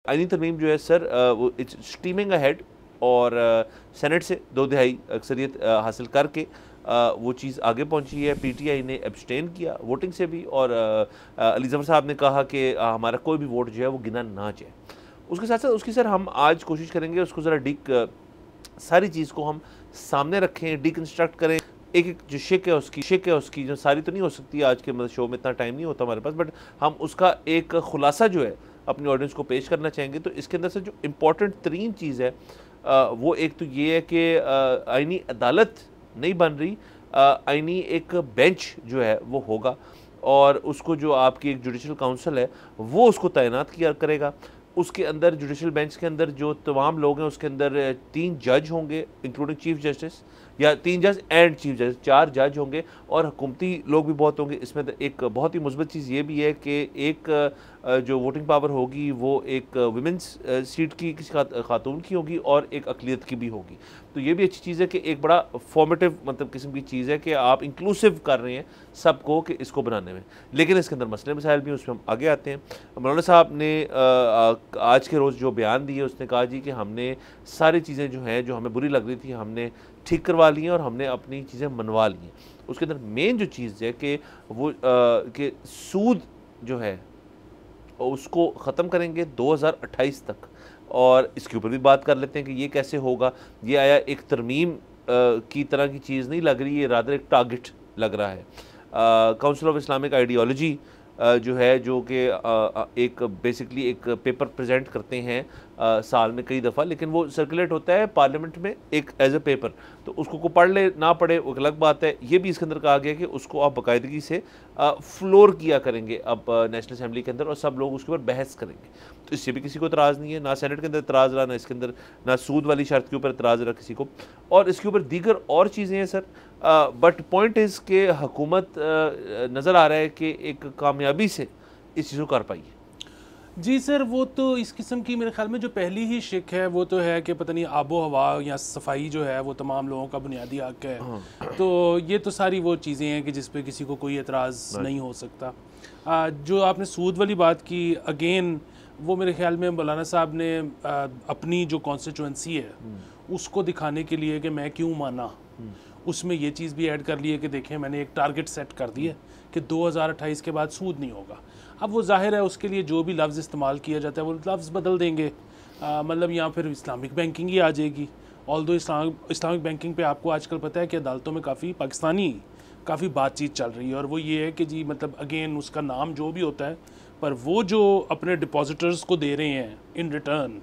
आईनी तरमीम जो है सर वो इट्स स्टीमिंग अहेड और सेनेट से 2/3 अक्सरियत हासिल करके वो चीज़ आगे पहुंची है। पीटीआई ने एब्सटेन किया वोटिंग से भी और अली ज़फ़र साहब ने कहा कि हमारा कोई भी वोट जो है वो गिना ना जाए। उसके साथ साथ उसकी सर हम आज कोशिश करेंगे उसको ज़रा सारी चीज़ को हम सामने रखें, डिकंस्ट्रक्ट करें। एक एक जो शिक है उसकी जो सारी तो नहीं हो सकती, आज के मतलब शो में इतना टाइम नहीं होता हमारे पास, बट हम उसका एक खुलासा जो है अपनी ऑडियंस को पेश करना चाहेंगे। तो इसके अंदर से जो इम्पोर्टेंट तरीन चीज़ है वो एक तो ये है कि आईनी अदालत नहीं बन रही, आईनी एक बेंच जो है वो होगा और उसको जो आपकी एक जुडिशल काउंसिल है वो उसको तैनात किया करेगा। उसके अंदर जुडिशल बेंच के अंदर जो तमाम लोग हैं उसके अंदर 3 जज होंगे इंक्लूडिंग चीफ जस्टिस, या 3 जज एंड चीफ जस्टिस, 4 जज होंगे और हुकूमती लोग भी बहुत होंगे। इसमें एक बहुत ही मुस्बत चीज़ ये भी है कि एक जो वोटिंग पावर होगी वो एक विमेंस सीट की किसी खातून की होगी और एक अक़लियत की भी होगी। तो ये भी अच्छी चीज़ है कि एक बड़ा फॉर्मेटिव मतलब किस्म की चीज़ है कि आप इंक्लूसिव कर रहे हैं सबको कि इसको बनाने में। लेकिन इसके अंदर मसले मसाइल भी, उसमें हम आगे आते हैं। मौलाना साहब ने आज के रोज़ जो बयान दिए उसने कहा जी कि हमने सारी चीज़ें जो हैं जो हमें बुरी लग रही थी हमने ठीक करवा ली हैं और हमने अपनी चीज़ें मनवा ली हैं। उसके अंदर मेन जो चीज़ है कि वो कि सूद जो है उसको ख़त्म करेंगे 2028 तक, और इसके ऊपर भी बात कर लेते हैं कि ये कैसे होगा। ये आया एक तरमीम की तरह की चीज़ नहीं लग रही, ये रादर एक टारगेट लग रहा है। काउंसिल ऑफ इस्लामिक आइडियोलॉजी जो है जो कि एक बेसिकली एक पेपर प्रेजेंट करते हैं साल में कई दफ़ा, लेकिन वो सर्कुलेट होता है पार्लियामेंट में एक एज ए पेपर, तो उसको को पढ़ ले ना पढ़े वो अलग बात है। ये भी इसके अंदर कहा गया कि उसको आप बाकायदगी से फ्लोर किया करेंगे अब नेशनल असम्बली के अंदर और सब लोग उसके ऊपर बहस करेंगे। तो इससे भी किसी को इतराज़ नहीं है, ना सेनेट के अंदर इतराज़ रहा, ना इसके अंदर ना सूद वाली शर्त के ऊपर इतराज़ रहा किसी को, और इसके ऊपर दीगर और चीज़ें हैं सर। बट पॉइंट इज़ के हुकूमत नज़र आ रहा है कि एक कामयाबी से इस चीज़ को कर पाई है। जी सर, वो तो इस किस्म की मेरे ख्याल में जो पहली ही शिक है वो तो है कि पता नहीं आबो हवा या सफाई जो है वो तमाम लोगों का बुनियादी हक है। तो ये तो सारी वो चीज़ें हैं कि जिस पे किसी को कोई एतराज़ नहीं हो सकता। जो आपने सूद वाली बात की, अगेन वो मेरे ख्याल में मौलाना साहब ने अपनी जो कॉन्स्टिट्यूंसी है उसको दिखाने के लिए कि मैं क्यों माना, उसमें ये चीज़ भी ऐड कर ली है कि देखें मैंने एक टारगेट सेट कर दिया कि 2028 के बाद सूद नहीं होगा। अब वो जाहिर है उसके लिए जो भी लफ्ज़ इस्तेमाल किया जाता है वो लफ्ज़ बदल देंगे, मतलब यहाँ फिर इस्लामिक बैंकिंग ही आ जाएगी। ऑल्दो इस्लामिक बैंकिंग पे आपको आजकल पता है कि अदालतों में काफ़ी बातचीत चल रही है, और वो ये है कि जी मतलब अगेन उसका नाम जो भी होता है, पर वो जो अपने डिपॉजिटर्स को दे रहे हैं इन रिटर्न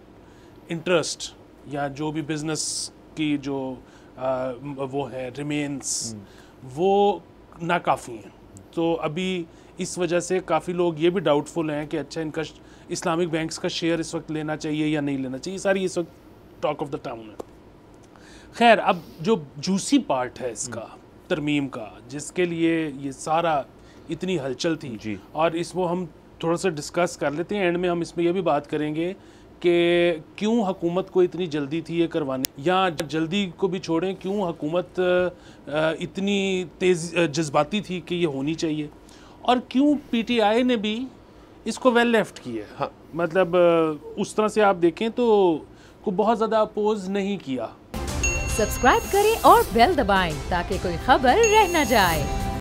इंटरेस्ट या जो भी बिज़नेस की जो वो है रिमेन्स, वो नाकाफ़ी हैं। तो अभी इस वजह से काफ़ी लोग ये भी डाउटफुल हैं कि अच्छा इनका इस्लामिक बैंक्स का शेयर इस वक्त लेना चाहिए या नहीं लेना चाहिए। सारी इस वक्त टॉक ऑफ द टाउन है। खैर, अब जो जूसी पार्ट है इसका तरमीम का, जिसके लिए ये सारा इतनी हलचल थी जी, और इसको हम थोड़ा सा डिस्कस कर लेते हैं। एंड में हम इसमें यह भी बात करेंगे कि क्यों हुकूमत को इतनी जल्दी थी ये करवाने, या जल्दी को भी छोड़ें क्यों हुकूमत इतनी तेज़ जज्बाती थी कि ये होनी चाहिए, और क्यों पीटीआई ने भी इसको वेल लेफ्ट किया है। हाँ। मतलब उस तरह से आप देखें तो को बहुत ज़्यादा अपोज नहीं किया। सब्सक्राइब करें और बेल दबाएं ताकि कोई खबर रह न जाए।